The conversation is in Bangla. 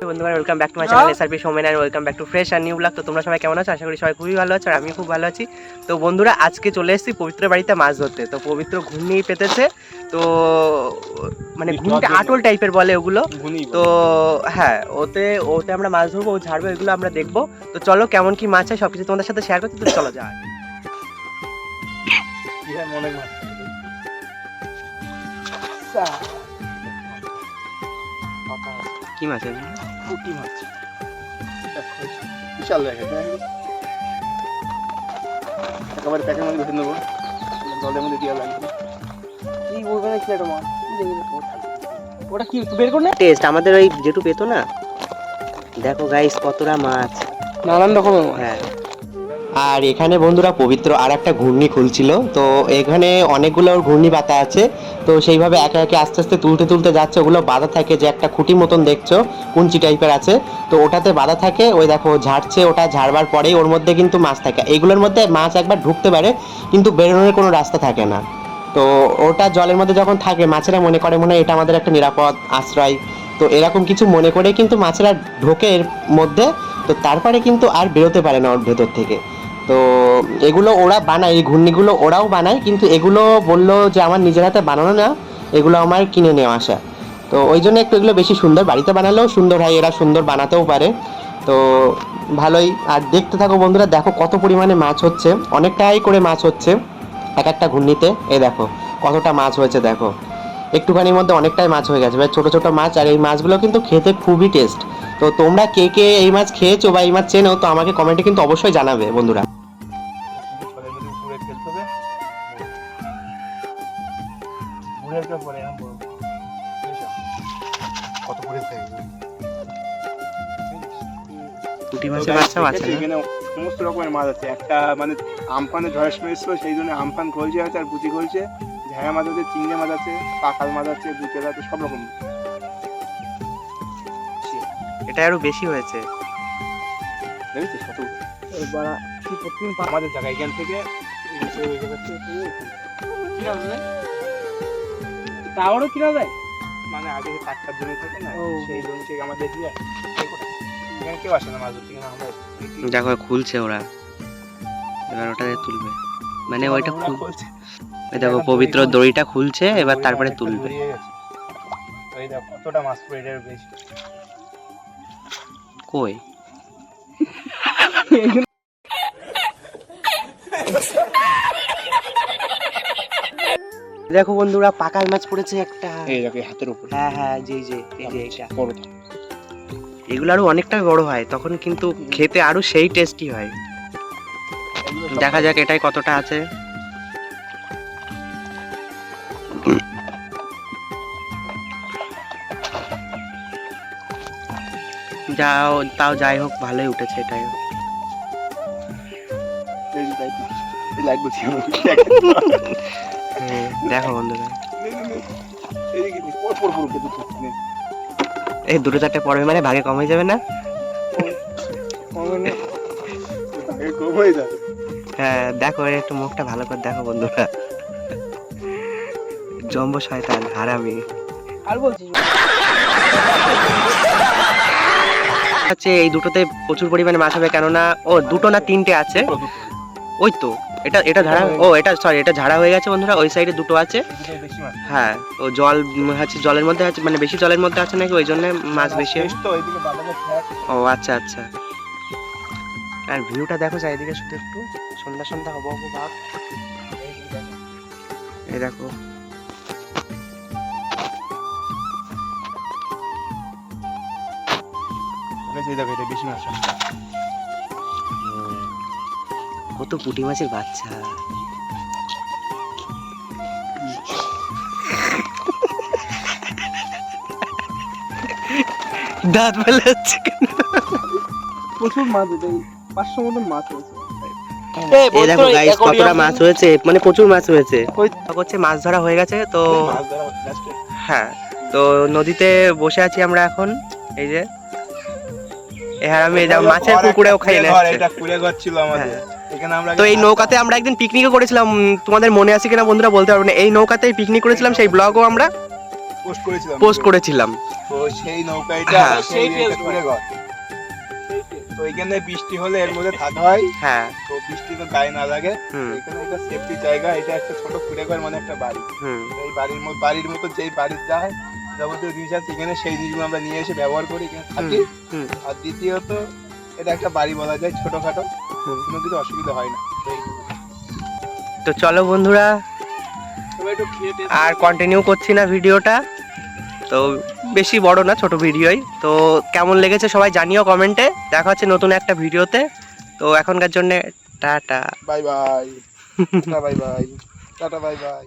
বন্ধুরা welcome back to my channel SRP Somen and welcome back to fresh আর নিউ ব্লগ। তো তোমরা সবাই কেমন আছো? আশা করি সবাই খুবই ভালো আছো আর আমি খুব ভালো আছি। তো বন্ধুরা আজকে চলে এসেছি পবিত্র বাড়িতে মাছ ধরতে। তো পবিত্র ঘূর্ণি পেতেছে, তো মানে ঘুমটা আটল টাইপের বলে ওগুলো। তো হ্যাঁ, ওতে আমরা মাছ ধরবো, ও ঝাড়বে, এগুলো আমরা দেখবো। তো চলো কেমন কি মাছ হয় সবকিছু তোমাদের সাথে শেয়ার করতে। তো চলো যাই। কি মাছ? পুঁটি মাছ বিশাল দেখে, একেবারে প্যাকের মধ্যে ভেসে নেবো, জলের মধ্যে দেওয়া লাগবে। কি বলবে না, কি একটা মাছ ওটা কি বের করে না টেস্ট আমাদের ওই যেটু পেতো না। দেখো গাইস কতটা মাছ, নানান রকমের মাছ। হ্যাঁ, আর এখানে বন্ধুরা পবিত্র আর একটা ঘূর্ণি খুলছিল। তো এখানে অনেকগুলো ঘূর্ণি পাতা আছে, তো সেইভাবে একে একে আস্তে আস্তে তুলতে তুলতে যাচ্ছে। ওগুলো বাঁধা থাকে, যে একটা খুঁটি মতন দেখছো কুঞ্চি টাইপের আছে, তো ওটাতে বাঁধা থাকে। ওই দেখো ঝাড়ছে, ওটা ঝাড়বার পরেই ওর মধ্যে কিন্তু মাছ থাকে। এইগুলোর মধ্যে মাছ একবার ঢুকতে পারে কিন্তু বেরোনোর কোনো রাস্তা থাকে না। তো ওটা জলের মধ্যে যখন থাকে মাছেরা মনে করে মনে হয় এটা আমাদের একটা নিরাপদ আশ্রয়। তো এরকম কিছু মনে করে কিন্তু মাছেরা ঢোকে এর মধ্যে, তো তারপরে কিন্তু আর বেরোতে পারে না ওর ভেতর থেকে। তো এগুলো ওরা বানায়, এই ঘূর্ণিগুলো ওরাও বানায়, কিন্তু এগুলো বললো যে আমার নিজের হাতে বানানো না, এগুলো আমার কিনে নেওয়া আসা। তো ওই জন্য একটু এগুলো বেশি সুন্দর, বাড়িতে বানালেও সুন্দর হয়, এরা সুন্দর বানাতেও পারে। তো ভালোই। আর দেখতে থাকো বন্ধুরা, দেখো কত পরিমাণে মাছ হচ্ছে, অনেকটাই করে মাছ হচ্ছে এক একটা ঘূর্ণিতে। এই দেখো কতটা মাছ হয়েছে, দেখো একটুখানির মধ্যে অনেকটাই মাছ হয়ে গেছে, ছোট ছোট মাছ। আর এই মাছগুলো কিন্তু খেতে খুবই টেস্ট। তো তোমরা কে কে এই মাছ খেয়েছো বা এই মাছ চেনো, তো আমাকে কমেন্টে কিন্তু অবশ্যই জানাবে বন্ধুরা। পুঁটি মাছের বাচ্চাও আছে, এখানে সমস্ত রকমের মাছ আছে। একটা মানে আমফানে ঝড়ের সময় এসেছিল, সেই জন্য আমফান খলছে আছে, আর পুঁটি খলছে, ঝাঁড়া মাছ আছে, চিংড়ি মাছ আছে, কাকাল মাছ আছে, বুচের আছে, সব রকম। এটা আরো বেশি হয়েছে, দেখেছিস কত আমাদের জায়গা। এখান থেকে টাওয়ারও কিনা যায়, মানে আগে যে পাটকার জমি থাকে না, সেই জমি থেকে আমাদের দিয়ে এখানে কেউ আসে না মাছ ধরতে। দেখো খুলছে ওরা, এবার ওটা তুলবে, মানে ওইটা খুলছে। দেখো পবিত্র দড়িটা খুলছে, এবার তারপরে তুলবে। এই দেখো কতটা মাছ পড়ে এর বেশি কই দেখো বন্ধুরা পাকাল মাছ পড়েছে একটা, এই দেখো হাতের উপর। হ্যাঁ হ্যাঁ, জি জি, এই যে এটা বড়। এগুলো আরো অনেকটা বড় হয়, তখন কিন্তু খেতে আরো সেই টেস্টি হয়। দেখা যাক এটাই কতটা আছে। যাও, তাও যাই হোক ভালোই উঠেছে এটাই। দেখো বন্ধুরা, এই দুটো চারটে পড়বে মানে ভাগে কম হয়ে যাবে না? হ্যাঁ দেখো, একটু মুখটা ভালো করে দেখো বন্ধুরা, জম্বো শয়তান হারামি। আর বলছি আচ্ছা, এই দুটোতে প্রচুর পরিমাণে মাছ হবে, কেননা ও দুটো না তিনটে আছে। ওই তো এটা ঝাড়া, ও এটা সরি, এটা ঝাড়া হয়ে গেছে বন্ধুরা। ওই সাইডে দুটো আছে, হ্যাঁ। ও জল আছে, জলের মধ্যে আছে, মানে বেশি জলের মধ্যে আছে নাকি, ওই জন্য মাছ বেশি। ও আচ্ছা আচ্ছা। আর ভিউটা দেখো চারিদিকে, শুধু একটু সন্ধ্যা সন্ধ্যা হবো হবো ভাব। এই দেখো কত পুঁটি মাছের বাচ্চা। দাঁত ফেলে যাচ্ছে কেন? প্রচুর মাছ, 500 মতন মাছ হয়েছে। এই দেখো গাইস কতটা মাছ হয়েছে, মানে প্রচুর মাছ হয়েছে। হচ্ছে মাছ ধরা হয়ে গেছে। তো হ্যাঁ, তো নদীতে বসে আছি আমরা এখন। এই যে হ্যাঁ, আমি মাছের পুকুরেও খাই না, এটা কুড়ে ঘর ছিল আমাদের। এখানে আমরা তো এই নৌকাতে আমরা একদিন পিকনিকও করেছিলাম, তোমাদের মনে আছে কিনা বন্ধুরা বলতে পারবো না। এই নৌকাতেই পিকনিক করেছিলাম, সেই ব্লগও আমরা পোস্ট করেছিলাম। তো সেই নৌকাটা হ্যাঁ। সেই কুড়ে ঘর, তো এখানে বৃষ্টি হলে এর মধ্যে থাকা হয়। হ্যাঁ। তো বৃষ্টি তো গায়ে না লাগে, হুম। এখানে একটা সেফটি জায়গা, এটা একটা ছোট কুড়ে ঘর মানে একটা বাড়ি। হুম। এই বাড়ির মতো যেই বাড়ির যায় যাবতীয় জিনিস আছে এখানে, সেই জিনিসগুলো আমরা নিয়ে এসে ব্যবহার করি, এখানে থাকি। হুম। আর দ্বিতীয়ত এটা একটা বাড়ি বলা যায়, ছোটখাটো, হুম। কোনো কিছু অসুবিধা হয় না। তো চলো বন্ধুরা, তবে একটু খেয়ে টেস্ট আর কন্টিনিউ করছি না ভিডিওটা, তো বেশি বড় না, ছোট ভিডিওই। তো কেমন লেগেছে সবাই জানিও কমেন্টে। দেখা হচ্ছে নতুন একটা ভিডিওতে। তো এখনকার জন্য tata. Bye bye, tata bye bye, tata bye bye.